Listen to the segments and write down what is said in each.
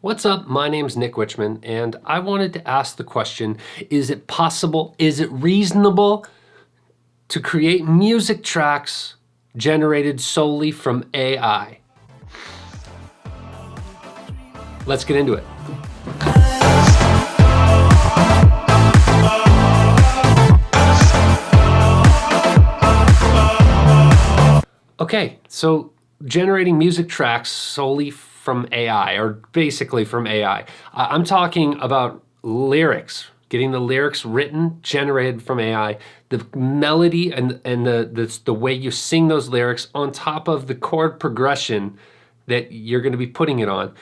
What's up? My name's Nick Wichman, and I wanted to ask the question, is it possible, is it reasonable to create music tracks generated solely from AI? Let's get into it. Okay, so generating music tracks solely from AI, or basically from AI. I'm talking about lyrics, getting the lyrics written, generated from AI, the melody and the way you sing those lyrics on top of the chord progression that you're going to be putting it on.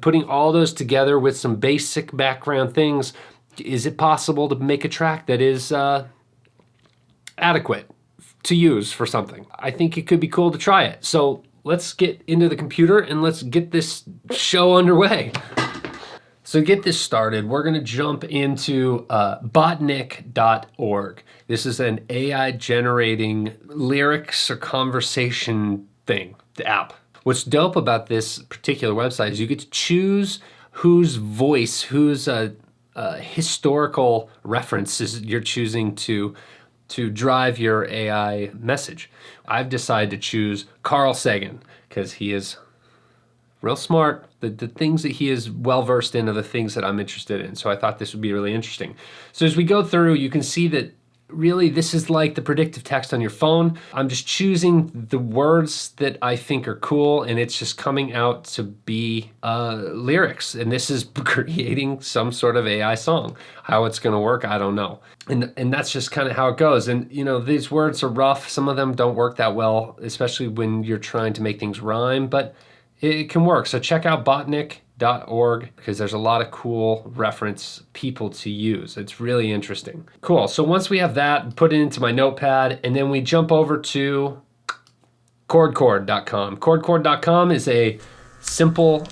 Putting all those together with some basic background things, is it possible to make a track that is adequate to use for something? I think it could be cool to try it. So let's get into the computer and let's get this show underway. So to get this started, we're gonna jump into botnik.org. This is an AI generating lyrics or conversation thing, the app. What's dope about this particular website is you get to choose whose voice, whose historical references you're choosing to drive your AI message. I've decided to choose Carl Sagan because he is real smart. The things that he is well-versed in are the things that I'm interested in. So I thought this would be really interesting. So as we go through, you can see that really this is like the predictive text on your phone. I'm just choosing the words that I think are cool, and it's just coming out to be lyrics. And this is creating some sort of AI song. How it's gonna work, I don't know. And that's just kind of how it goes. And you know, these words are rough. Some of them don't work that well, especially when you're trying to make things rhyme, but it can work. So check out botnik.org because there's a lot of cool reference people to use. It's really interesting. Cool, so once we have that, put it into my notepad, and then we jump over to chord.com. Chord.com is a simple,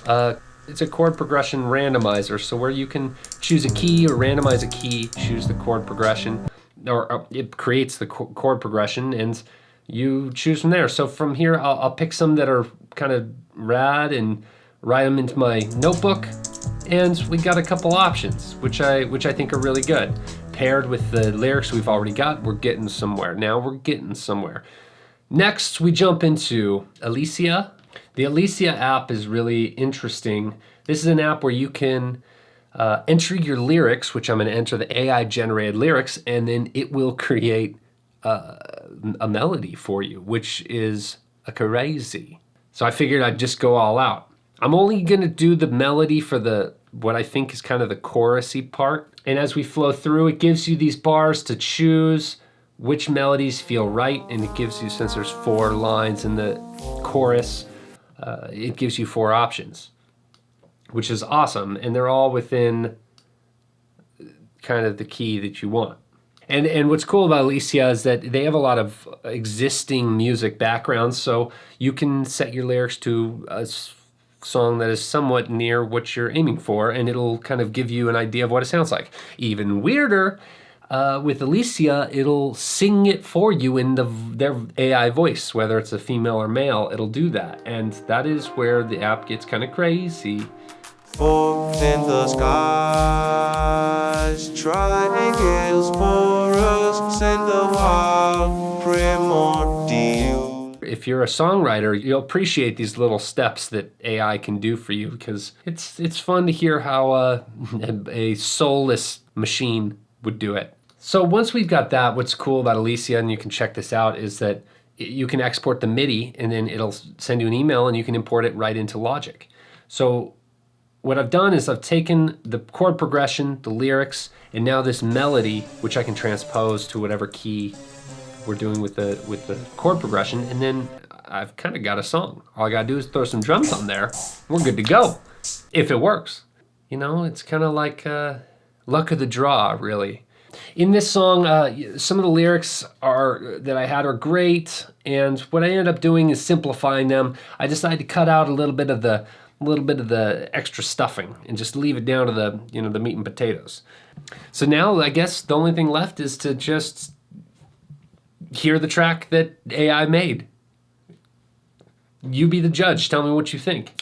it's a chord progression randomizer. So where you can choose a key or randomize a key, choose the chord progression, or it creates the chord progression and you choose from there. So from here, I'll pick some that are kind of rad and write them into my notebook. And we got a couple options, which I think are really good. Paired with the lyrics we've already got, we're getting somewhere. Now we're getting somewhere. Next, we jump into Alicia. The Alicia app is really interesting. This is an app where you can enter your lyrics, which I'm gonna enter the AI generated lyrics, and then it will create a melody for you, which is a crazy. So I figured I'd just go all out. I'm only gonna do the melody for what I think is kind of the chorusy part. And as we flow through, it gives you these bars to choose which melodies feel right. And it gives you, since there's 4 lines in the chorus, it gives you 4 options, which is awesome. And they're all within kind of the key that you want. And what's cool about Alicia is that they have a lot of existing music backgrounds, so you can set your lyrics to a song that is somewhat near what you're aiming for, and it'll kind of give you an idea of what it sounds like. Even weirder, with Alicia, it'll sing it for you in their AI voice, whether it's a female or male, it'll do that. And that is where the app gets kind of crazy. Forth in the skies, triangles for us, send the wild primordial. If you're a songwriter, you'll appreciate these little steps that AI can do for you because it's fun to hear how a soulless machine would do it. So once we've got that, what's cool about Alicia, and you can check this out, is that you can export the MIDI and then it'll send you an email and you can import it right into Logic. So what I've done is I've taken the chord progression, the lyrics, and now this melody, which I can transpose to whatever key we're doing with the chord progression, and then I've kind of got a song. All I gotta do is throw some drums on there. We're good to go, if it works. You know, it's kind of like luck of the draw, really. In this song, some of the lyrics that I had are great, and what I ended up doing is simplifying them. I decided to cut out a little bit of the extra stuffing and just leave it down to the meat and potatoes. So now I guess the only thing left is to just hear the track that AI made. You be the judge. Tell me what you think.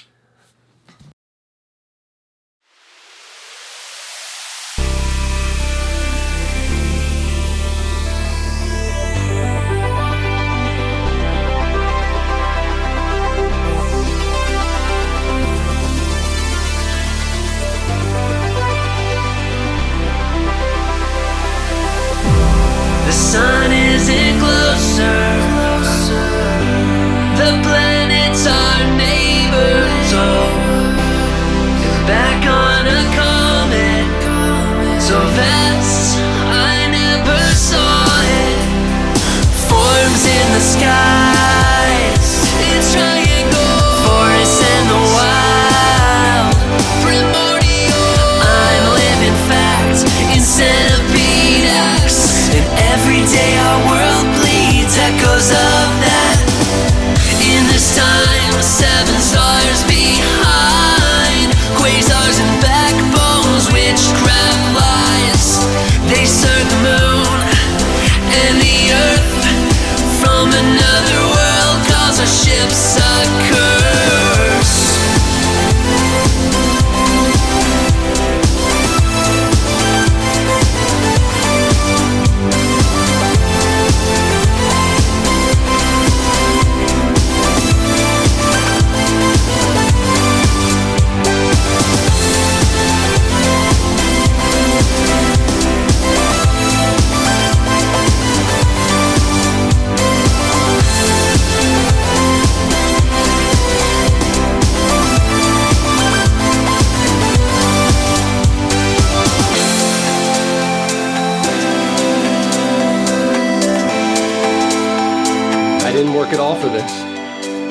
work at all for this.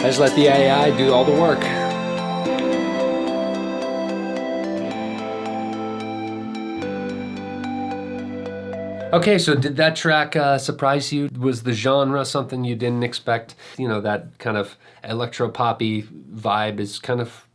I just let the AI do all the work. Okay, so did that track surprise you? Was the genre something you didn't expect? You know, that kind of electro-poppy vibe is kind of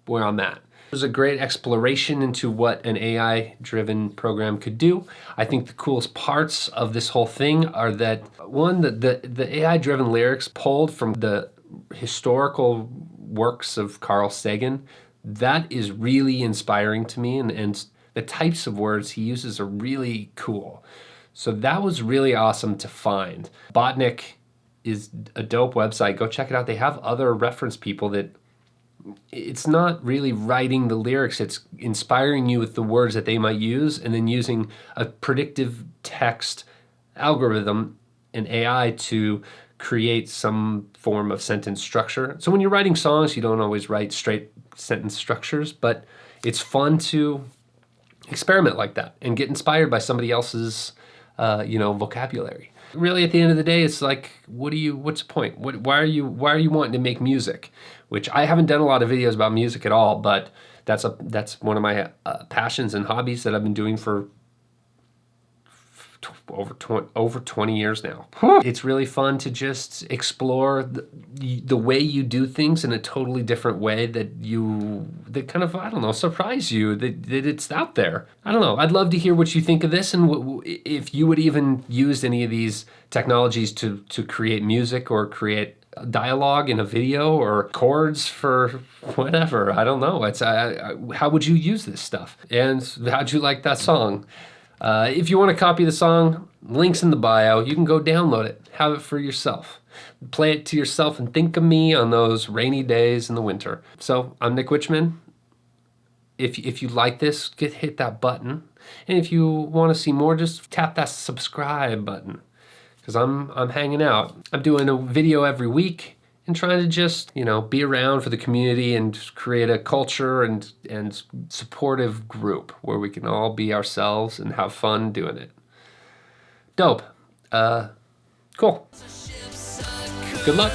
where I'm at. It was a great exploration into what an AI-driven program could do. I think the coolest parts of this whole thing are that, one, the AI-driven lyrics pulled from the historical works of Carl Sagan. That is really inspiring to me, and the types of words he uses are really cool. So that was really awesome to find. Botnik is a dope website. Go check it out. They have other reference people that it's not really writing the lyrics, it's inspiring you with the words that they might use and then using a predictive text algorithm and AI to create some form of sentence structure. So when you're writing songs, you don't always write straight sentence structures, but it's fun to experiment like that and get inspired by somebody else's vocabulary. Really, at the end of the day, it's like, what's the point? Why are you wanting to make music? Which I haven't done a lot of videos about music at all, but that's one of my passions and hobbies that I've been doing for over 20 years now. It's really fun to just explore the way you do things in a totally different way that kind of, I don't know, surprise you that it's out there. I don't know. I'd love to hear what you think of this and if you would even use any of these technologies to create music or create dialogue in a video or chords for whatever. I don't know. It's how would you use this stuff? And how'd you like that song? If you want to copy the song, links in the bio. You can go download it, have it for yourself. Play it to yourself and think of me on those rainy days in the winter. So I'm Nick Wichman. If you like this, hit that button. And if you want to see more, just tap that subscribe button. Because I'm hanging out. I'm doing a video every week and trying to just, be around for the community and create a culture and supportive group where we can all be ourselves and have fun doing it. Dope. Cool. Good luck.